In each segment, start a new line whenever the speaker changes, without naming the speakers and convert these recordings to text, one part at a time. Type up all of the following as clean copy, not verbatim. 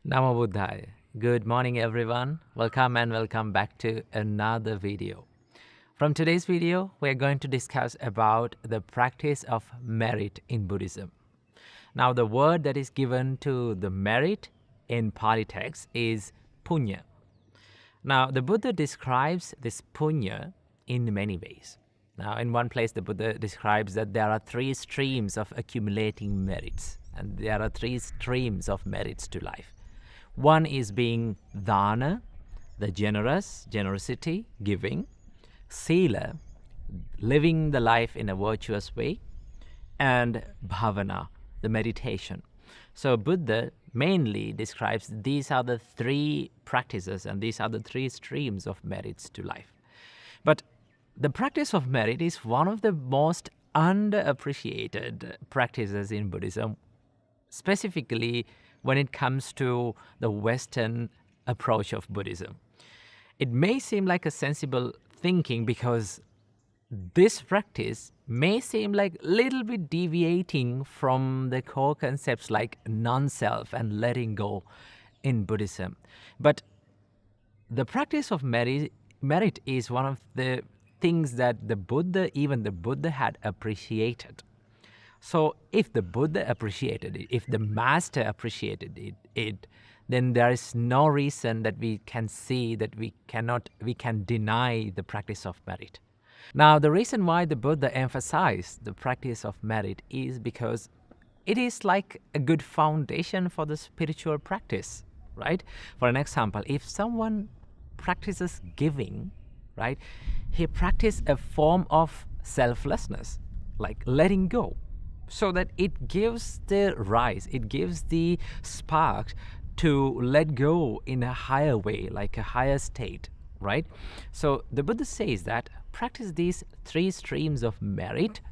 Namo Buddhaya. Good morning, everyone. Welcome and welcome back to another video. From today's video, we are going to discuss about the practice of merit in Buddhism. Now, the word that is given to the merit in Pali text is punya. Now, the Buddha describes this punya in many ways. Now, in one place, the Buddha describes that there are three streams of accumulating merits, and there are three streams of merits to life. One is being dana, the generosity, giving, sila, living the life in a virtuous way, and bhavana, the meditation. So Buddha mainly describes these are the three practices and these are the three streams of merits to life. But the practice of merit is one of the most underappreciated practices in Buddhism, specifically when it comes to the Western approach of Buddhism. It may seem like a sensible thinking because this practice may seem like a little bit deviating from the core concepts like non-self and letting go in Buddhism. But the practice of merit is one of the things that even the Buddha had appreciated. So if the Buddha appreciated it, if the master appreciated it, then there is no reason that we can see that we can deny the practice of merit. Now, the reason why the Buddha emphasized the practice of merit is because it is like a good foundation for the spiritual practice, right? For an example, if someone practices giving, right, he practices a form of selflessness, like letting go, so that it gives the rise, it gives the spark to let go in a higher way, like a higher state, right? So the Buddha says that practice these three streams of merit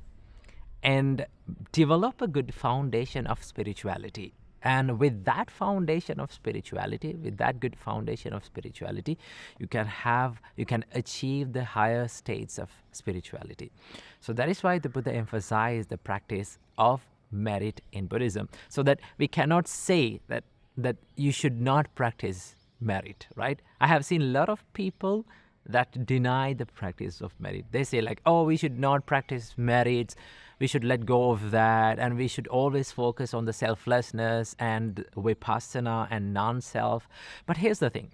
and develop a good foundation of spirituality. And with that foundation of spirituality, with that good foundation of spirituality, you can achieve the higher states of spirituality. So that is why the Buddha emphasized the practice of merit in Buddhism, so that we cannot say that you should not practice merit, right? I have seen a lot of people that deny the practice of merit. They say like, oh, we should not practice merits, we should let go of that, and we should always focus on the selflessness and vipassana and non-self. But here's the thing,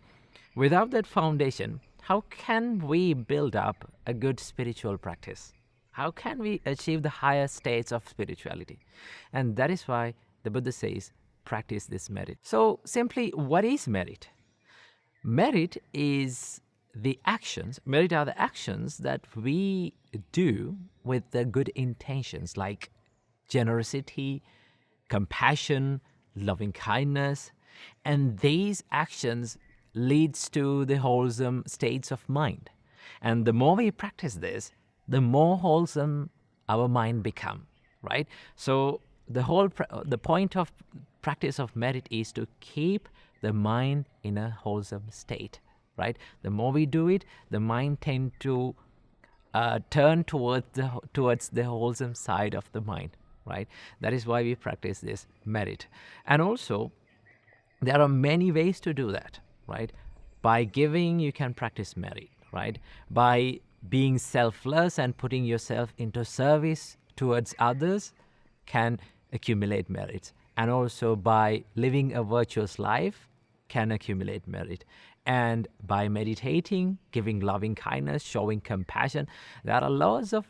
without that foundation, how can we build up a good spiritual practice? How can we achieve the higher states of spirituality? And that is why the Buddha says, practice this merit. So simply, what is merit? Merit are the actions that we do with the good intentions, like generosity, compassion, loving kindness, and these actions leads to the wholesome states of mind. And the more we practice this, the more wholesome our mind become, right? So the point of practice of merit is to keep the mind in a wholesome state, right? The more we do it, the mind tend to turn towards the wholesome side of the mind, right? That is why we practice this merit. And also, there are many ways to do that, right? By giving, you can practice merit, right? By being selfless and putting yourself into service towards others can accumulate merits. And also by living a virtuous life can accumulate merit. And by meditating, giving loving kindness, showing compassion, there are loads of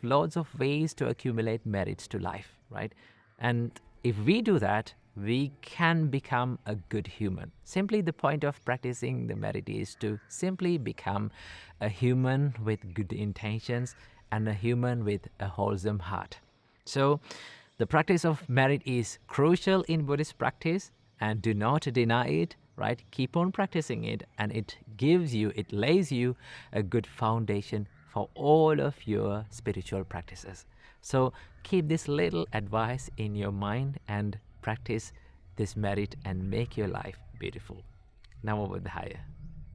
ways to accumulate merits to life, right? And if we do that, we can become a good human. Simply the point of practicing the merit is to simply become a human with good intentions and a human with a wholesome heart. So the practice of merit is crucial in Buddhist practice, and do not deny it, right? Keep on practicing it, and it lays you a good foundation for all of your spiritual practices. So keep this little advice in your mind and practice this merit and make your life beautiful. Namo Buddhaya.